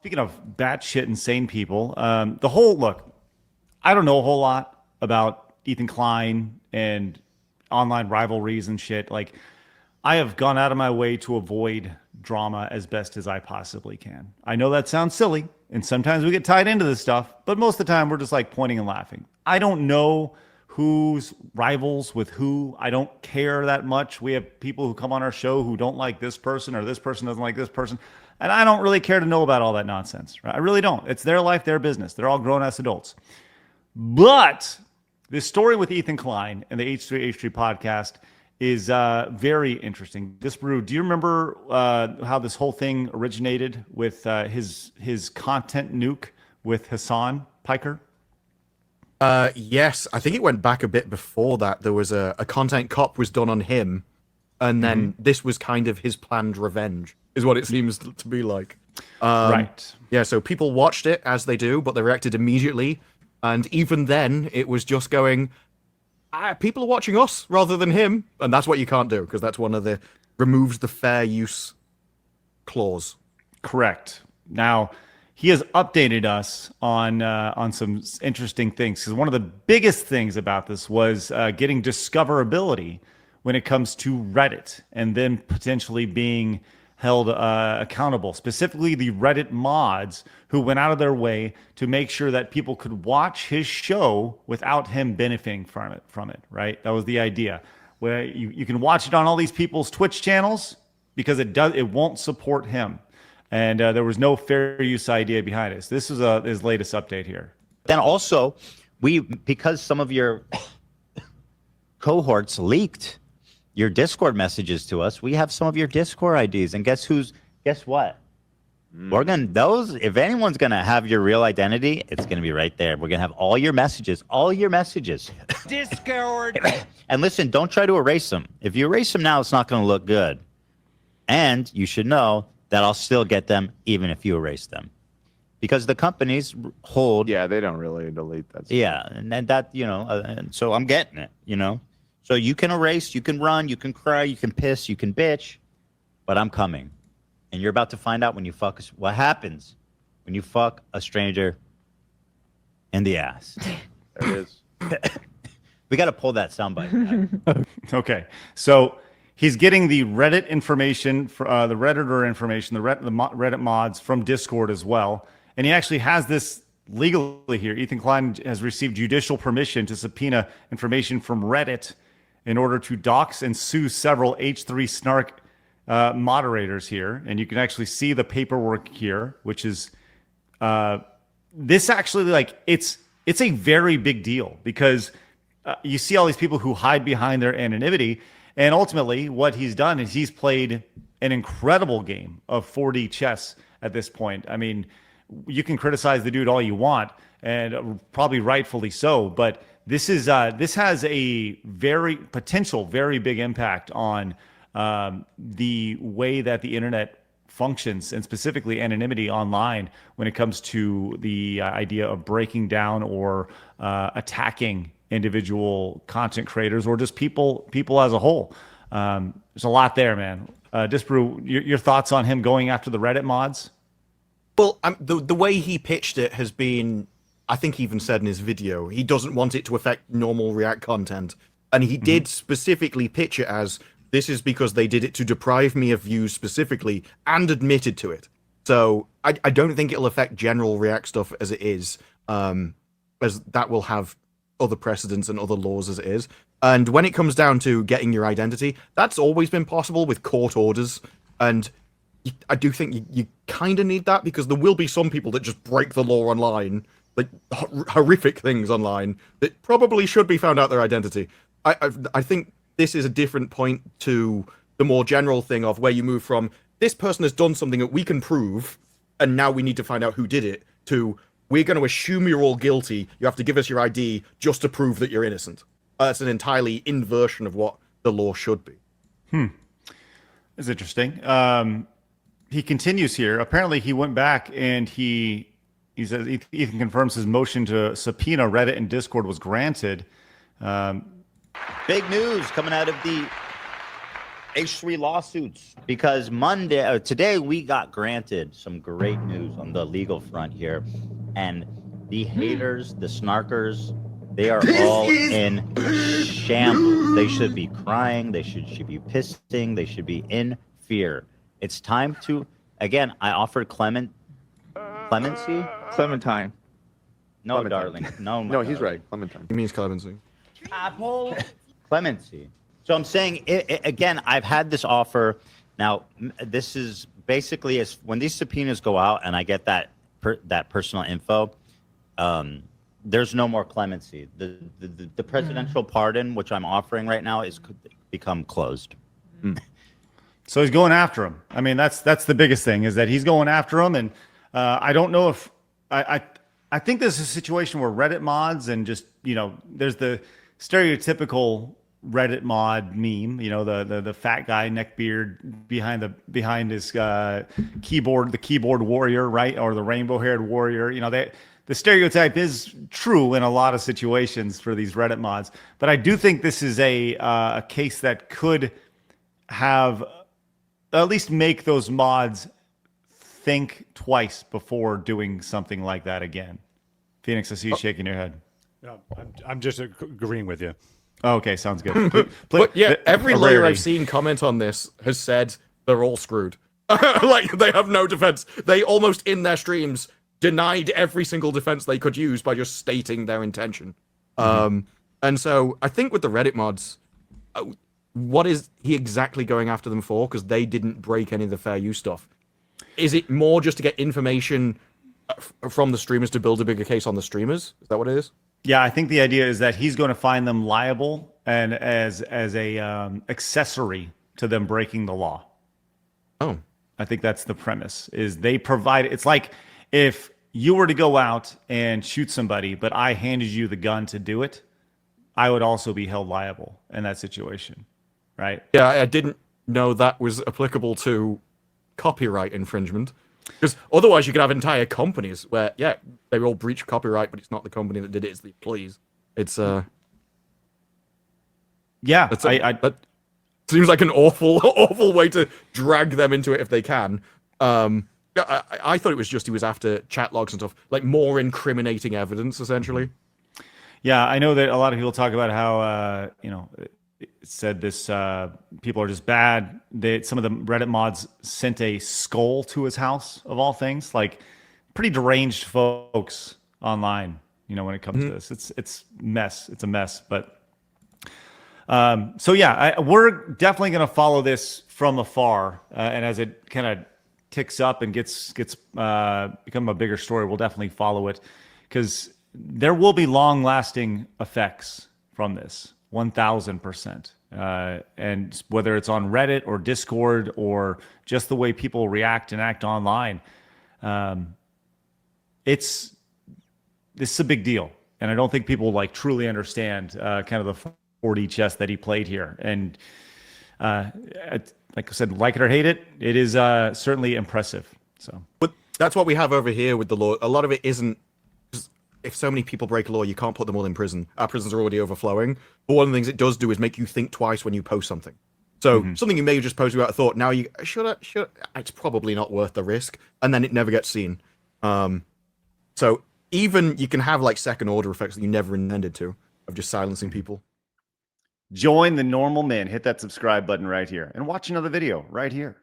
Speaking of batshit insane people, look, I don't know a whole lot about Ethan Klein and online rivalries and shit. Like, I have gone out of my way to avoid drama as best as I possibly can. I know that sounds silly, and sometimes we get tied into this stuff, but most of the time we're just like pointing and laughing. I don't know who's rivals with who. I don't care that much. We have people who come on our show who don't like this person or this person doesn't like this person. And I don't really care to know about all that nonsense. Right? I really don't. It's their life, their business. They're all grown ass adults. But this story with Ethan Klein and the H3H3 podcast is very interesting. Disbrew, do you remember how this whole thing originated with his content nuke with Hassan Piker? Yes, I think it went back a bit before that. There was a content cop was done on him, and then this was kind of his planned revenge, is what it seems to be like. Right. Yeah, so people watched it, as they do, but they reacted immediately. And even then, it was just going, people are watching us rather than him. And that's what you can't do, because that's one of the removes the fair use clause. Correct. Now, he has updated us on some interesting things. Because one of the biggest things about this was getting discoverability when it comes to Reddit, and then potentially being held accountable, specifically the Reddit mods who went out of their way to make sure that people could watch his show without him benefiting from it, right? That was the idea, where you can watch it on all these people's Twitch channels because it won't support him. And there was no fair use idea behind it. So this is his latest update here. Then also, because some of your cohorts leaked your Discord messages to us, we have some of your Discord IDs, and guess what? We're gonna if anyone's gonna have your real identity, it's gonna be right there. We're gonna have all your messages. Discord. And listen, don't try to erase them. If you erase them now, it's not gonna look good. And you should know that I'll still get them even if you erase them, because the companies hold. Yeah, they don't really delete that stuff. Yeah, and that and so I'm getting it. So you can erase, you can run, you can cry, you can piss, you can bitch, but I'm coming. And you're about to find out what happens when you fuck a stranger in the ass. There it is. We got to pull that soundbite. Okay, so he's getting the Reddit information, the Redditor information, the Reddit mods from Discord as well. And he actually has this legally here. Ethan Klein has received judicial permission to subpoena information from Reddit in order to dox and sue several H3 snark moderators here. And you can actually see the paperwork here, which is this actually, like, it's a very big deal, because you see all these people who hide behind their anonymity. And ultimately, what he's done is he's played an incredible game of 4D chess at this point. I mean, you can criticize the dude all you want, and probably rightfully so, but this has a very big impact on the way that the internet functions, and specifically anonymity online, when it comes to the idea of breaking down or attacking individual content creators, or just people as a whole. There's a lot there, man. Disbrew, your thoughts on him going after the Reddit mods? Well, the way he pitched it has been, I think he even said in his video, he doesn't want it to affect normal React content. And he did specifically pitch it as, this is because they did it to deprive me of views specifically, and admitted to it. So I don't think it'll affect general React stuff as it is, as that will have other precedents and other laws as it is. And when it comes down to getting your identity, that's always been possible with court orders. And I do think you kind of need that, because there will be some people that just break the law online, like horrific things online, that probably should be found out their identity. I think this is a different point to the more general thing of where you move from, this person has done something that we can prove, and now we need to find out who did it, to, we're going to assume you're all guilty, you have to give us your ID just to prove that you're innocent. That's an entirely inversion of what the law should be. That's interesting. He continues here. Apparently, he went back and he says Ethan confirms his motion to subpoena Reddit and Discord was granted. Big news coming out of the H3 lawsuits because today we got granted some great news on the legal front here, and the haters, the snarkers, they are all in shambles. They should be crying. They should be pissing. They should be in fear. It's time to, again, I offered clemency. Clementine. No, Clementine. darling. No, No, he's right. Clementine. He means clemency. Apple clemency. So I'm saying again. I've had this offer. Now this is basically as when these subpoenas go out and I get that personal info. There's no more clemency. The presidential pardon, which I'm offering right now, is become closed. So he's going after him. I mean, that's the biggest thing is that he's going after him, and I don't know if I think this is a situation where Reddit mods and just there's the stereotypical Reddit mod meme, the fat guy, neck beard behind his keyboard, the keyboard warrior, right, or the rainbow haired warrior. The stereotype is true in a lot of situations for these Reddit mods, but I do think this is a case that could have at least make those mods think twice before doing something like that again. Phoenix, I see you shaking your head. No, I'm just agreeing with you. Oh, okay, sounds good. But yeah, every lawyer rarity. I've seen comment on this has said they're all screwed. Like, they have no defense. They almost, in their streams, denied every single defense they could use by just stating their intention. And so I think with the Reddit mods, what is he exactly going after them for? Because they didn't break any of the fair use stuff. Is it more just to get information from the streamers to build a bigger case on the streamers? Is that what it is? Yeah, I think the idea is that he's going to find them liable and as a accessory to them breaking the law. Oh, I think that's the premise. Is they provide. It's like if you were to go out and shoot somebody, but I handed you the gun to do it, I would also be held liable in that situation, right? yeah, I didn't know that was applicable to copyright infringement. Because otherwise you could have entire companies where, yeah, they all breach copyright, but it's not the company that did it, it's the employees. It's Yeah, that seems like an awful way to drag them into it if they can. I thought it was just he was after chat logs and stuff, like more incriminating evidence, essentially. Yeah, I know that a lot of people talk about how it said this people are just bad. Some of the Reddit mods sent a skull to his house, of all things. Like, pretty deranged folks online, when it comes to this. It's mess. It's a mess. But so yeah, we're definitely going to follow this from afar, and as it kind of ticks up and gets become a bigger story, we'll definitely follow it, because there will be long-lasting effects from this, 1,000%. And whether it's on Reddit or Discord or just the way people react and act online, this is a big deal. And I don't think people truly understand kind of the 4D chess that he played here. And like I said, like it or hate it, it is certainly impressive. So, But that's what we have over here with the law. A lot of it isn't. If so many people break a law, you can't put them all in prison. Our prisons are already overflowing. But one of the things it does do is make you think twice when you post something. So something you may have just posted without a thought. Now should I? It's probably not worth the risk, and then it never gets seen. So even you can have second order effects that you never intended to of just silencing people. join the normal men. Hit that subscribe button right here and watch another video right here.